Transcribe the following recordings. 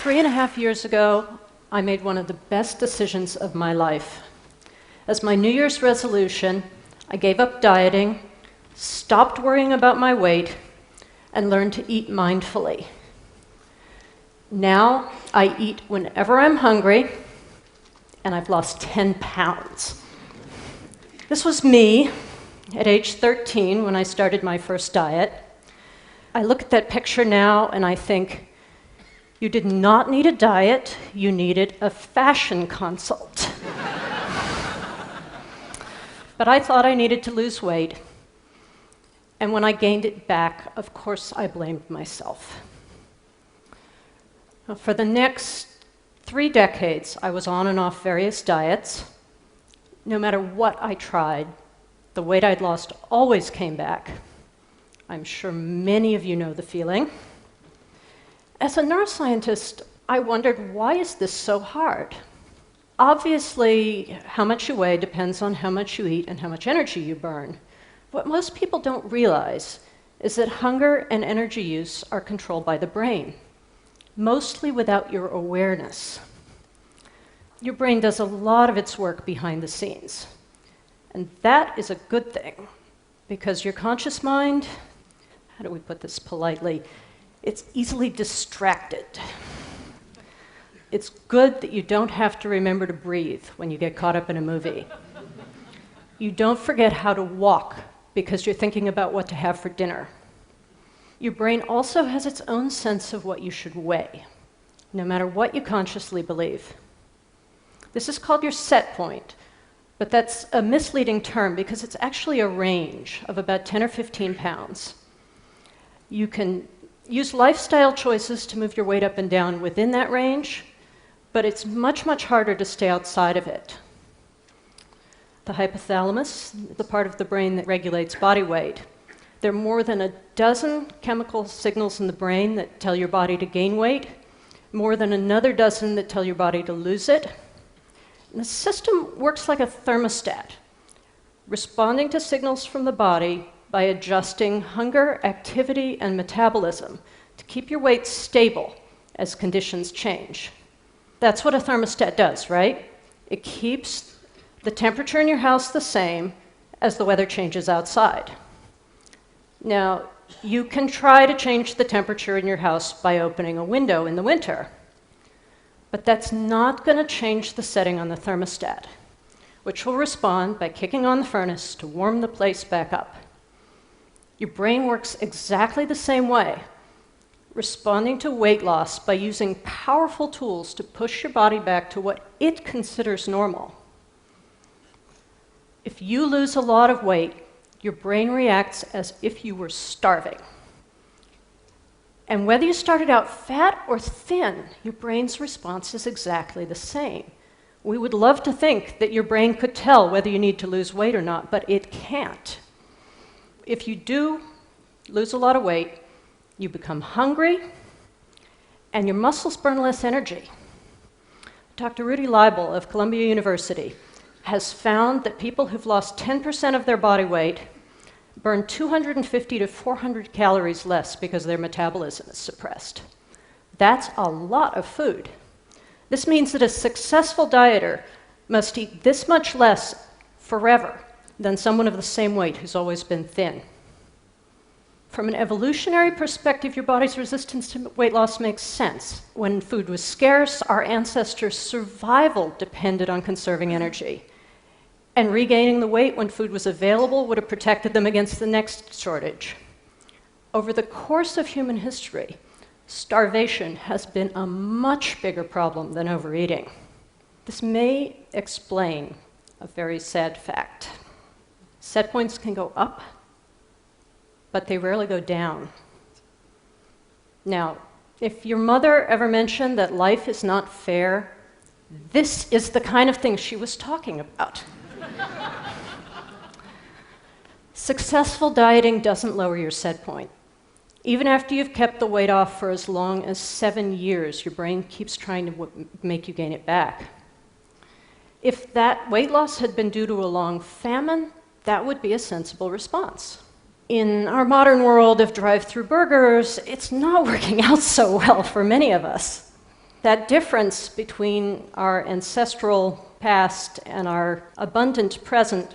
3.5 years ago, I made one of the best decisions of my life. As my New Year's resolution, I gave up dieting, stopped worrying about my weight, and learned to eat mindfully. Now, I eat whenever I'm hungry, and I've lost 10 pounds. This was me at age 13 when I started my first diet. I look at that picture now and I think, you did not need a diet, you needed a fashion consult. But I thought I needed to lose weight, and when I gained it back, of course I blamed myself. For the next 3 decades, I was on and off various diets. No matter what I tried, the weight I'd lost always came back. I'm sure many of you know the feeling. As a neuroscientist, I wondered, why is this so hard? Obviously, how much you weigh depends on how much you eat and how much energy you burn. What most people don't realize is that hunger and energy use are controlled by the brain, mostly without your awareness. Your brain does a lot of its work behind the scenes. And that is a good thing, because your conscious mind, how do we put this politely, it's easily distracted. It's good that you don't have to remember to breathe when you get caught up in a movie. You don't forget how to walk because you're thinking about what to have for dinner. Your brain also has its own sense of what you should weigh, no matter what you consciously believe. This is called your set point, but that's a misleading term because it's actually a range of about 10 or 15 pounds. You can use lifestyle choices to move your weight up and down within that range, but it's much, much harder to stay outside of it. The hypothalamus, the part of the brain that regulates body weight, there are more than a dozen chemical signals in the brain that tell your body to gain weight, more than another dozen that tell your body to lose it. And the system works like a thermostat, responding to signals from the body by adjusting hunger, activity, and metabolism to keep your weight stable as conditions change. That's what a thermostat does, right? It keeps the temperature in your house the same as the weather changes outside. Now, you can try to change the temperature in your house by opening a window in the winter, but that's not going to change the setting on the thermostat, which will respond by kicking on the furnace to warm the place back up. Your brain works exactly the same way, responding to weight loss by using powerful tools to push your body back to what it considers normal. If you lose a lot of weight, your brain reacts as if you were starving. And whether you started out fat or thin, your brain's response is exactly the same. We would love to think that your brain could tell whether you need to lose weight or not, but it can't. If you do lose a lot of weight, you become hungry, and your muscles burn less energy. Dr. Rudy Leibel of Columbia University has found that people who've lost 10% of their body weight burn 250 to 400 calories less because their metabolism is suppressed. That's a lot of food. This means that a successful dieter must eat this much less forever than someone of the same weight who's always been thin. From an evolutionary perspective, your body's resistance to weight loss makes sense. When food was scarce, our ancestors' survival depended on conserving energy. And regaining the weight when food was available would have protected them against the next shortage. Over the course of human history, starvation has been a much bigger problem than overeating. This may explain a very sad fact. Set points can go up, but they rarely go down. Now, if your mother ever mentioned that life is not fair, this is the kind of thing she was talking about. Successful dieting doesn't lower your set point. Even after you've kept the weight off for as long as 7 years, your brain keeps trying to make you gain it back. If that weight loss had been due to a long famine, that would be a sensible response. In our modern world of drive-through burgers, it's not working out so well for many of us. That difference between our ancestral past and our abundant present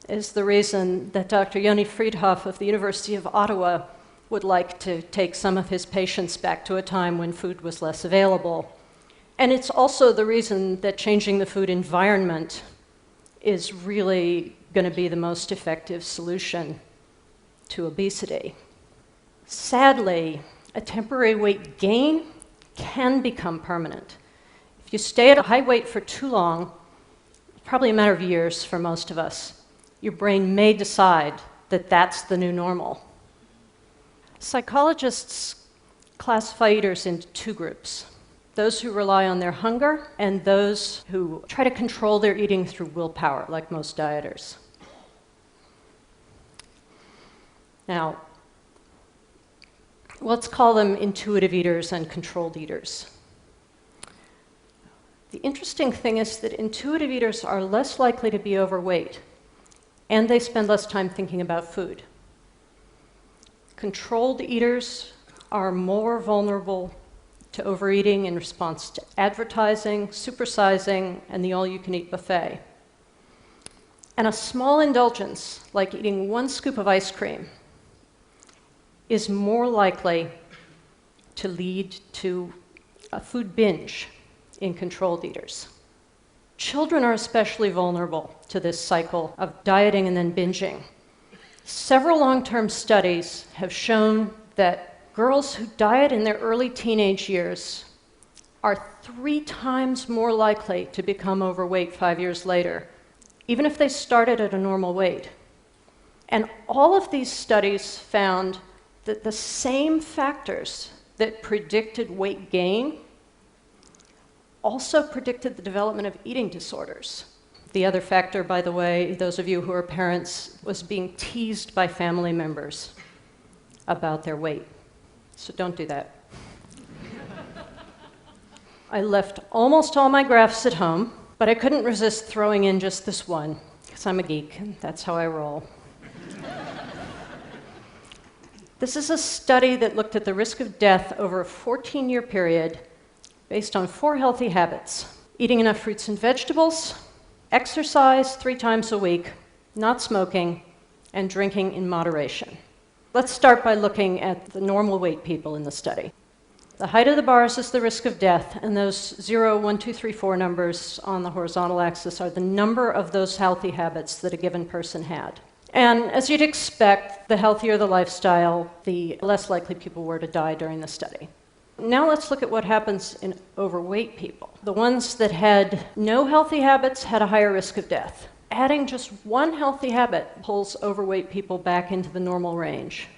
is the reason that Dr. Yoni Friedhoff of the University of Ottawa would like to take some of his patients back to a time when food was less available. And it's also the reason that changing the food environment is really going to be the most effective solution to obesity. Sadly, a temporary weight gain can become permanent. If you stay at a high weight for too long, probably a matter of years for most of us, your brain may decide that that's the new normal. Psychologists classify eaters into two groups: those who rely on their hunger and those who try to control their eating through willpower, like most dieters. Now, let's call them intuitive eaters and controlled eaters. The interesting thing is that intuitive eaters are less likely to be overweight, and they spend less time thinking about food. Controlled eaters are more vulnerable to overeating in response to advertising, supersizing, and the all-you-can-eat buffet. And a small indulgence, like eating one scoop of ice cream, is more likely to lead to a food binge in controlled eaters. Children are especially vulnerable to this cycle of dieting and then binging. Several long-term studies have shown that girls who diet in their early teenage years are 3 times more likely to become overweight 5 years later, even if they started at a normal weight. And all of these studies found that the same factors that predicted weight gain also predicted the development of eating disorders. The other factor, by the way, those of you who are parents, was being teased by family members about their weight. So don't do that. I left almost all my graphs at home, but I couldn't resist throwing in just this one, because I'm a geek, and that's how I roll. This is a study that looked at the risk of death over a 14-year period based on 4 healthy habits: eating enough fruits and vegetables, exercise 3 times a week, not smoking, and drinking in moderation. Let's start by looking at the normal weight people in the study. The height of the bars is the risk of death, and those 0, 1, 2, 3, 4 numbers on the horizontal axis are the number of those healthy habits that a given person had. And as you'd expect, the healthier the lifestyle, the less likely people were to die during the study. Now let's look at what happens in overweight people. The ones that had no healthy habits had a higher risk of death. Adding just one healthy habit pulls overweight people back into the normal range.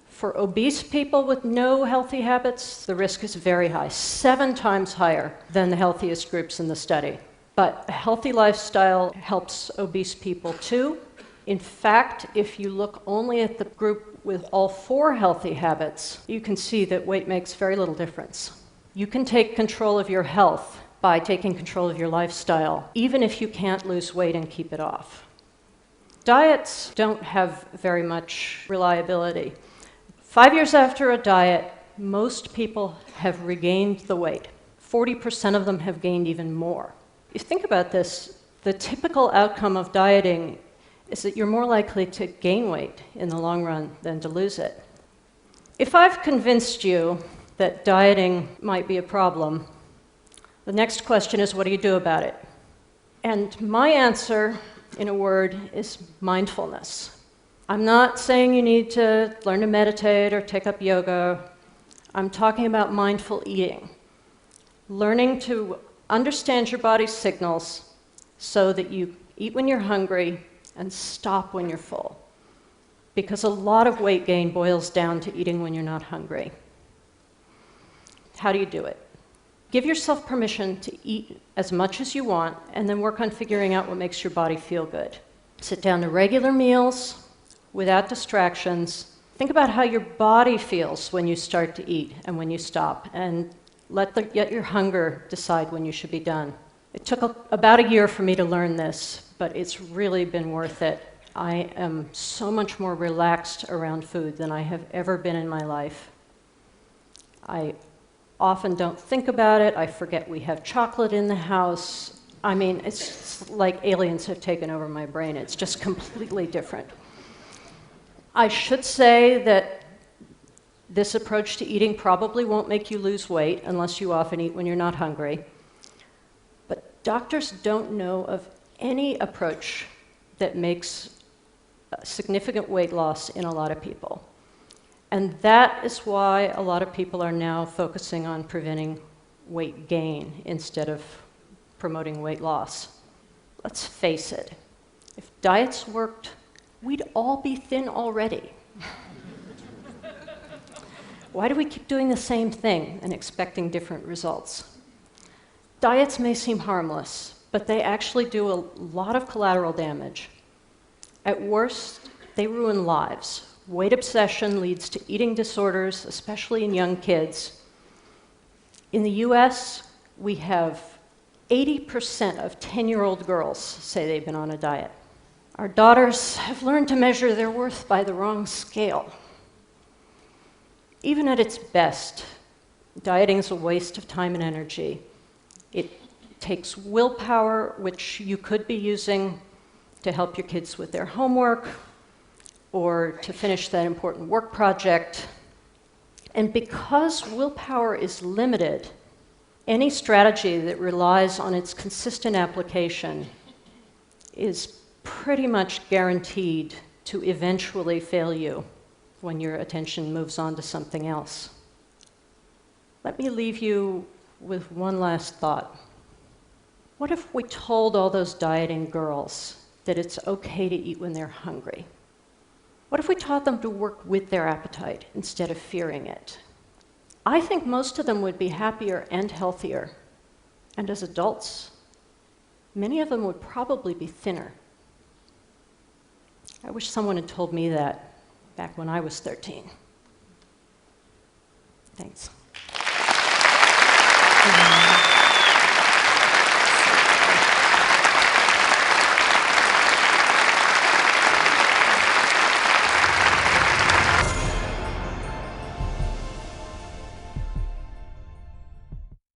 For obese people with no healthy habits, the risk is very high, 7 times higher than the healthiest groups in the study. But a healthy lifestyle helps obese people too. In fact, if you look only at the group with all 4 healthy habits, you can see that weight makes very little difference. You can take control of your health by taking control of your lifestyle, even if you can't lose weight and keep it off. Diets don't have very much reliability. 5 years after a diet, most people have regained the weight. 40% of them have gained even more. If you think about this, the typical outcome of dieting is that you're more likely to gain weight in the long run than to lose it. If I've convinced you that dieting might be a problem, the next question is, what do you do about it? And my answer, in a word, is mindfulness. I'm not saying you need to learn to meditate or take up yoga. I'm talking about mindful eating. Learning to understand your body's signals so that you eat when you're hungry and stop when you're full. Because a lot of weight gain boils down to eating when you're not hungry. How do you do it? Give yourself permission to eat as much as you want, and then work on figuring out what makes your body feel good. Sit down to regular meals without distractions. Think about how your body feels when you start to eat and when you stop, and let your hunger decide when you should be done. It took about a year for me to learn this, but it's really been worth it. I am so much more relaxed around food than I have ever been in my life. I often don't think about it. I forget we have chocolate in the house. I mean, it's like aliens have taken over my brain. It's just completely different. I should say that this approach to eating probably won't make you lose weight unless you often eat when you're not hungry. But doctors don't know of any approach that makes significant weight loss in a lot of people. And that is why a lot of people are now focusing on preventing weight gain instead of promoting weight loss. Let's face it, if diets worked, we'd all be thin already. Why do we keep doing the same thing and expecting different results? Diets may seem harmless, but they actually do a lot of collateral damage. At worst, they ruin lives. Weight obsession leads to eating disorders, especially in young kids. In the US, we have 80% of 10-year-old girls say they've been on a diet. Our daughters have learned to measure their worth by the wrong scale. Even at its best, dieting is a waste of time and energy. It takes willpower, which you could be using to help your kids with their homework or to finish that important work project. And because willpower is limited, any strategy that relies on its consistent application is pretty much guaranteed to eventually fail you when your attention moves on to something else. Let me leave you with one last thought. What if we told all those dieting girls that it's okay to eat when they're hungry? What if we taught them to work with their appetite instead of fearing it? I think most of them would be happier and healthier. And as adults, many of them would probably be thinner. I wish someone had told me that back when I was 13. Thanks.